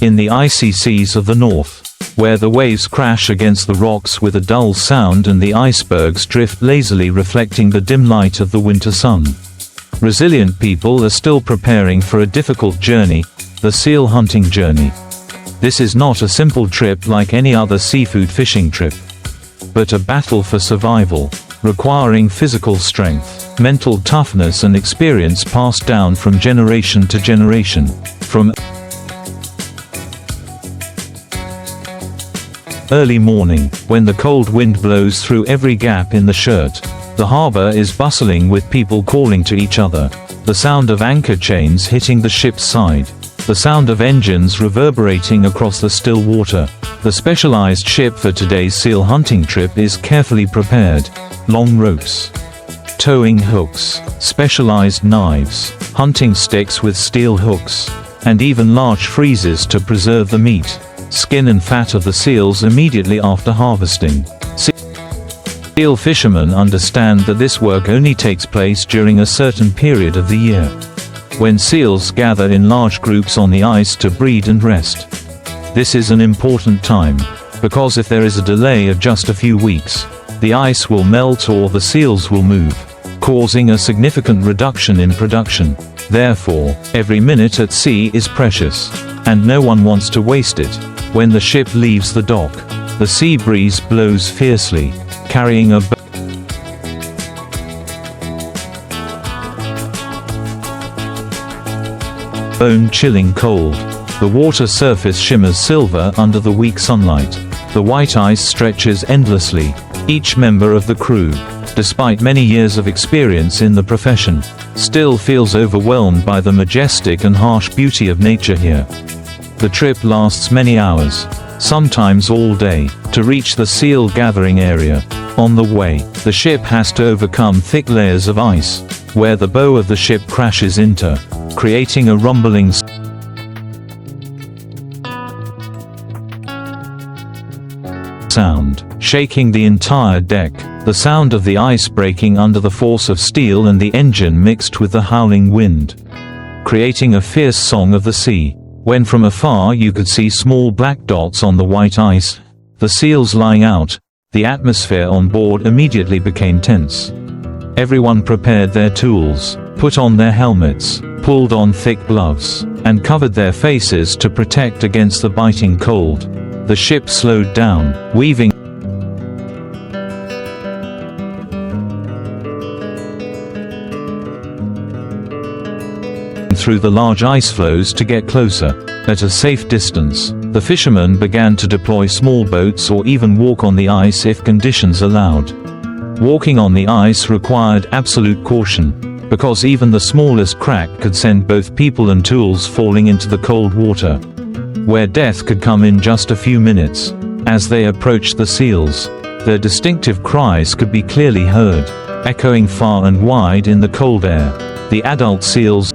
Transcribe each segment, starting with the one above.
in the icy seas of the north, where the waves crash against the rocks with a dull sound and the icebergs drift lazily reflecting the dim light of the winter sun. Resilient people are still preparing for a difficult journey, the seal hunting journey. This is not a simple trip like any other seafood fishing trip, but a battle for survival, requiring physical strength, mental toughness and experience passed down from generation to generation. From early morning, when the cold wind blows through every gap in the shirt, the harbor is bustling with people calling to each other, the sound of anchor chains hitting the ship's side, the sound of engines reverberating across the still water. The specialized ship for today's seal hunting trip is carefully prepared: long ropes, towing hooks, specialized knives, hunting sticks with steel hooks, and even large freezers to preserve the meat, skin and fat of the seals immediately after harvesting. Seal fishermen understand that this work only takes place during a certain period of the year, when seals gather in large groups on the ice to breed and rest. This is an important time, because if there is a delay of just a few weeks, the ice will melt or the seals will move, causing a significant reduction in production. Therefore, every minute at sea is precious, and no one wants to waste it. When the ship leaves the dock, the sea breeze blows fiercely, carrying a bone-chilling cold. The water surface shimmers silver under the weak sunlight. The white ice stretches endlessly. Each member of the crew, despite many years of experience in the profession, still feels overwhelmed by the majestic and harsh beauty of nature here. The trip lasts many hours, sometimes all day, to reach the seal gathering area. On the way, the ship has to overcome thick layers of ice, where the bow of the ship crashes into, creating a rumbling sound, shaking the entire deck. The sound of the ice breaking under the force of steel and the engine mixed with the howling wind, creating a fierce song of the sea. When from afar you could see small black dots on the white ice, the seals lying out, the atmosphere on board immediately became tense. Everyone prepared their tools, put on their helmets, pulled on thick gloves, and covered their faces to protect against the biting cold. The ship slowed down, weaving through the large ice floes to get closer. At a safe distance, the fishermen began to deploy small boats or even walk on the ice if conditions allowed. Walking on the ice required absolute caution, because even the smallest crack could send both people and tools falling into the cold water, where death could come in just a few minutes. As they approached the seals, their distinctive cries could be clearly heard, echoing far and wide in the cold air. The adult seals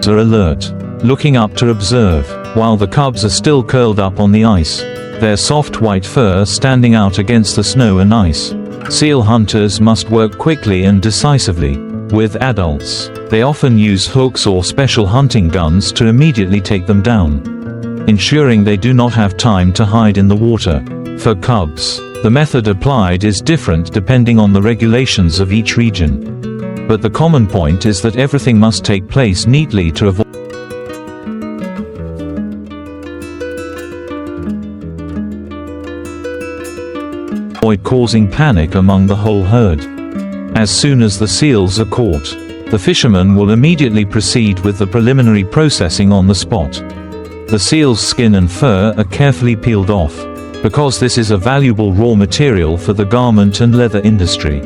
are alert, looking up to observe, while the cubs are still curled up on the ice, their soft white fur standing out against the snow and ice. Seal hunters must work quickly and decisively. With adults, they often use hooks or special hunting guns to immediately take them down, ensuring they do not have time to hide in the water. For cubs, the method applied is different depending on the regulations of each region. But the common point is that everything must take place neatly to avoid causing panic among the whole herd. As soon as the seals are caught, the fishermen will immediately proceed with the preliminary processing on the spot. The seal's skin and fur are carefully peeled off, because this is a valuable raw material for the garment and leather industry.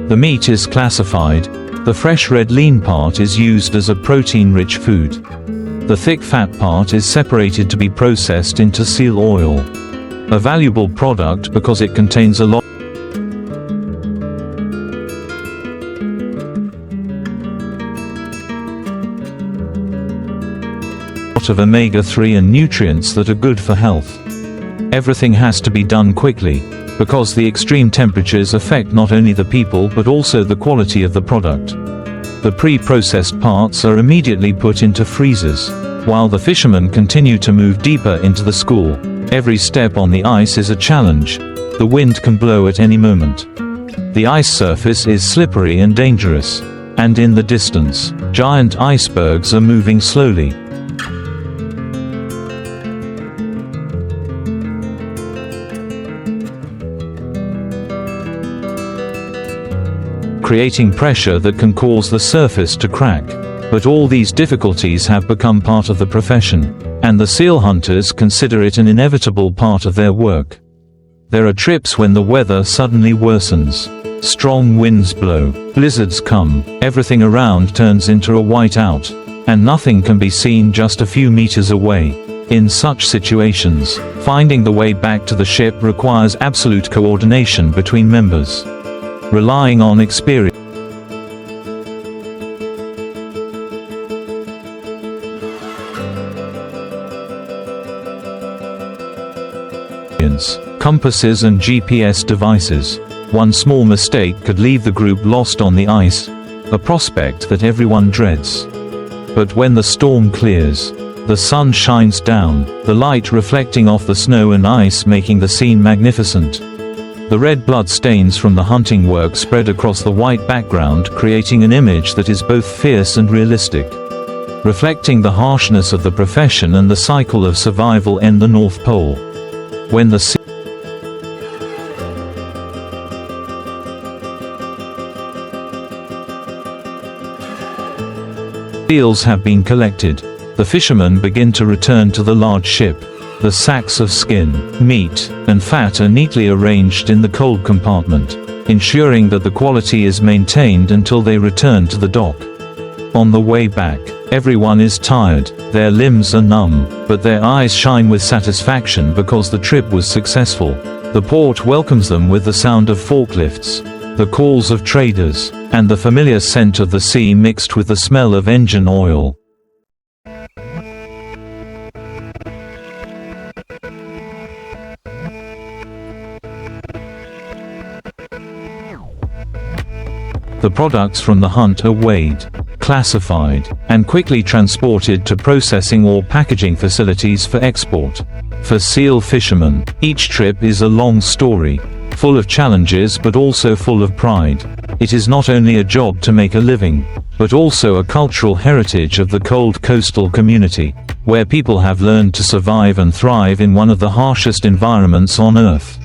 The meat is classified. The fresh red lean part is used as a protein-rich food. The thick fat part is separated to be processed into seal oil, a valuable product because it contains a lot of omega-3 and nutrients that are good for health. Everything has to be done quickly, because the extreme temperatures affect not only the people but also the quality of the product. The pre-processed parts are immediately put into freezers, while the fishermen continue to move deeper into the school. Every step on the ice is a challenge. The wind can blow at any moment. The ice surface is slippery and dangerous. And in the distance, giant icebergs are moving slowly. Creating pressure that can cause the surface to crack. But all these difficulties have become part of the profession, and the seal hunters consider it an inevitable part of their work. There are trips when the weather suddenly worsens. Strong winds blow, blizzards come, everything around turns into a whiteout, and nothing can be seen just a few meters away. In such situations, finding the way back to the ship requires absolute coordination between members. Relying on experience, compasses and GPS devices. One small mistake could leave the group lost on the ice, a prospect that everyone dreads. But when the storm clears, the sun shines down, the light reflecting off the snow and ice making the scene magnificent. The red blood stains from the hunting work spread across the white background, creating an image that is both fierce and realistic, reflecting the harshness of the profession and the cycle of survival in the North Pole. When the seals have been collected, the fishermen begin to return to the large ship. The sacks of skin, meat, and fat are neatly arranged in the cold compartment, ensuring that the quality is maintained until they return to the dock. On the way back, everyone is tired, their limbs are numb, but their eyes shine with satisfaction because the trip was successful. The port welcomes them with the sound of forklifts, the calls of traders, and the familiar scent of the sea mixed with the smell of engine oil. The products from the hunt are weighed, classified, and quickly transported to processing or packaging facilities for export. For seal fishermen, each trip is a long story, full of challenges but also full of pride. It is not only a job to make a living, but also a cultural heritage of the cold coastal community, where people have learned to survive and thrive in one of the harshest environments on Earth.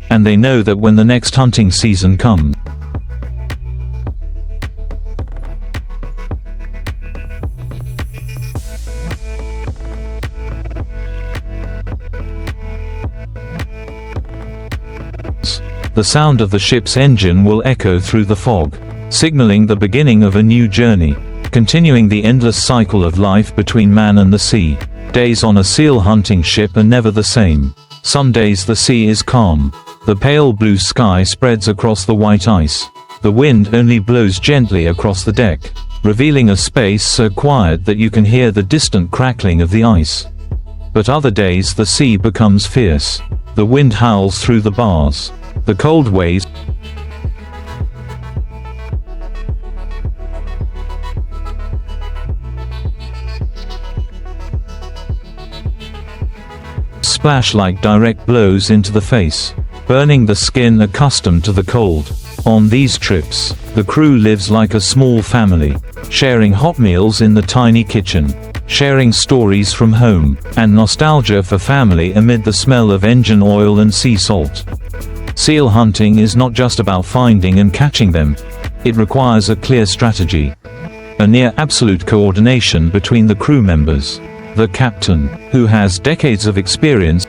And they know that when the next hunting season comes, the sound of the ship's engine will echo through the fog, signaling the beginning of a new journey, continuing the endless cycle of life between man and the sea. Days on a seal hunting ship are never the same. Some days the sea is calm. The pale blue sky spreads across the white ice. The wind only blows gently across the deck, revealing a space so quiet that you can hear the distant crackling of the ice. But other days the sea becomes fierce. The wind howls through the bars. The cold waves splash like direct blows into the face, burning the skin accustomed to the cold. On these trips, the crew lives like a small family, sharing hot meals in the tiny kitchen, sharing stories from home, and nostalgia for family amid the smell of engine oil and sea salt. Seal hunting is not just about finding and catching them. It requires a clear strategy, a near absolute coordination between the crew members. The captain, who has decades of experience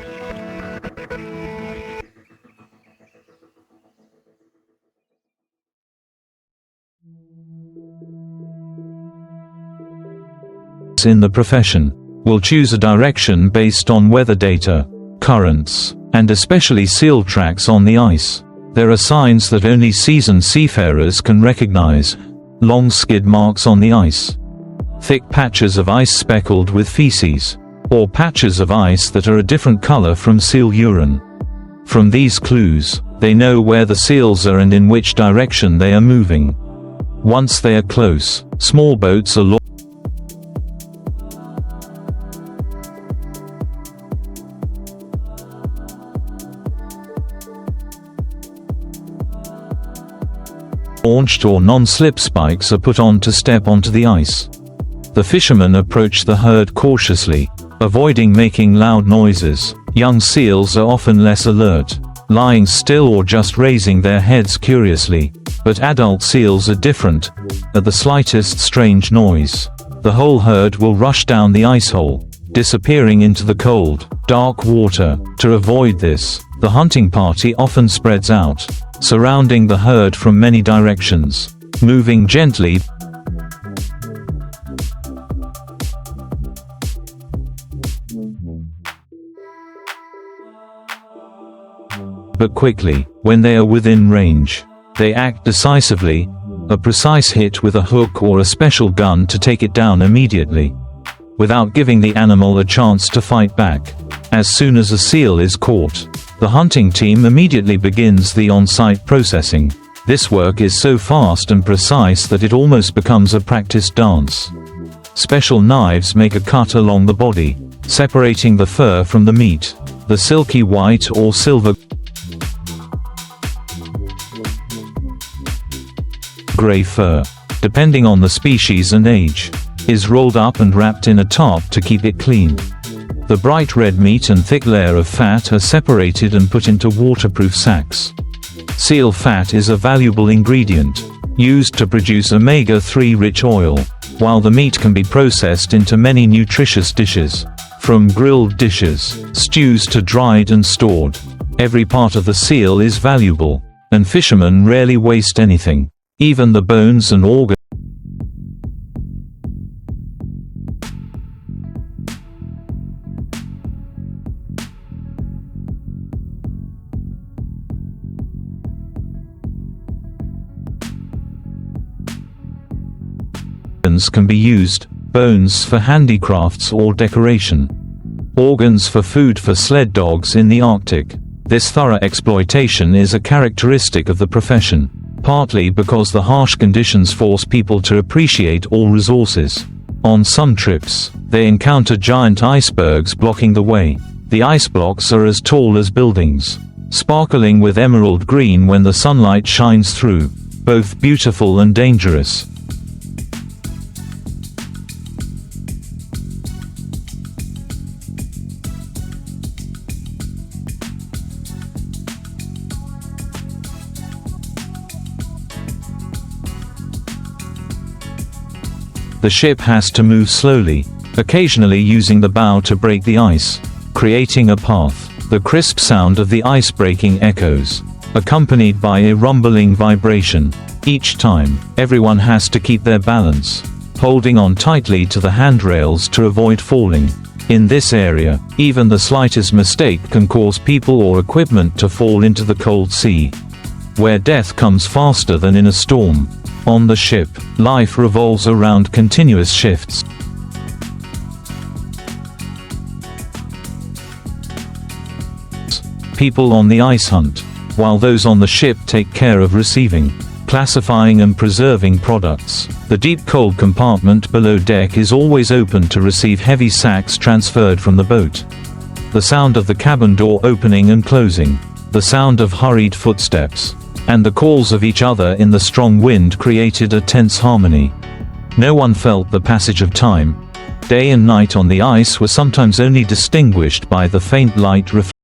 in the profession, will choose a direction based on weather data, currents, and especially seal tracks on the ice. There are signs that only seasoned seafarers can recognize: long skid marks on the ice, thick patches of ice speckled with feces, or patches of ice that are a different color from seal urine. From these clues, they know where the seals are and in which direction they are moving. Once they are close, small boats are launched or non-slip spikes are put on to step onto the ice. The fishermen approach the herd cautiously, avoiding making loud noises. Young seals are often less alert, lying still or just raising their heads curiously, but adult seals are different. At the slightest strange noise, the whole herd will rush down the ice hole, disappearing into the cold, dark water. To avoid this, the hunting party often spreads out, surrounding the herd from many directions, moving gently but quickly. When they are within range, they act decisively, a precise hit with a hook or a special gun to take it down immediately, without giving the animal a chance to fight back. As soon as a seal is caught, the hunting team immediately begins the on-site processing. This work is so fast and precise that it almost becomes a practiced dance. Special knives make a cut along the body, separating the fur from the meat. The silky white or silver gray fur, depending on the species and age, is rolled up and wrapped in a tarp to keep it clean. The bright red meat and thick layer of fat are separated and put into waterproof sacks. Seal fat is a valuable ingredient, used to produce omega-3 rich oil, while the meat can be processed into many nutritious dishes. From grilled dishes, stews to dried and stored, every part of the seal is valuable, and fishermen rarely waste anything. Even the bones and organs can be used, bones for handicrafts or decoration. Organs for food for sled dogs in the Arctic. This thorough exploitation is a characteristic of the profession, partly because the harsh conditions force people to appreciate all resources. On some trips, they encounter giant icebergs blocking the way. The ice blocks are as tall as buildings, sparkling with emerald green when the sunlight shines through, both beautiful and dangerous. The ship has to move slowly, occasionally using the bow to break the ice, creating a path. The crisp sound of the ice breaking echoes, accompanied by a rumbling vibration. Each time, everyone has to keep their balance, holding on tightly to the handrails to avoid falling. In this area, even the slightest mistake can cause people or equipment to fall into the cold sea, where death comes faster than in a storm. On the ship, life revolves around continuous shifts. People on the ice hunt, while those on the ship take care of receiving, classifying and preserving products. The deep cold compartment below deck is always open to receive heavy sacks transferred from the boat. The sound of the cabin door opening and closing, the sound of hurried footsteps, and the calls of each other in the strong wind created a tense harmony. No one felt the passage of time. Day and night on the ice were sometimes only distinguished by the faint light reflected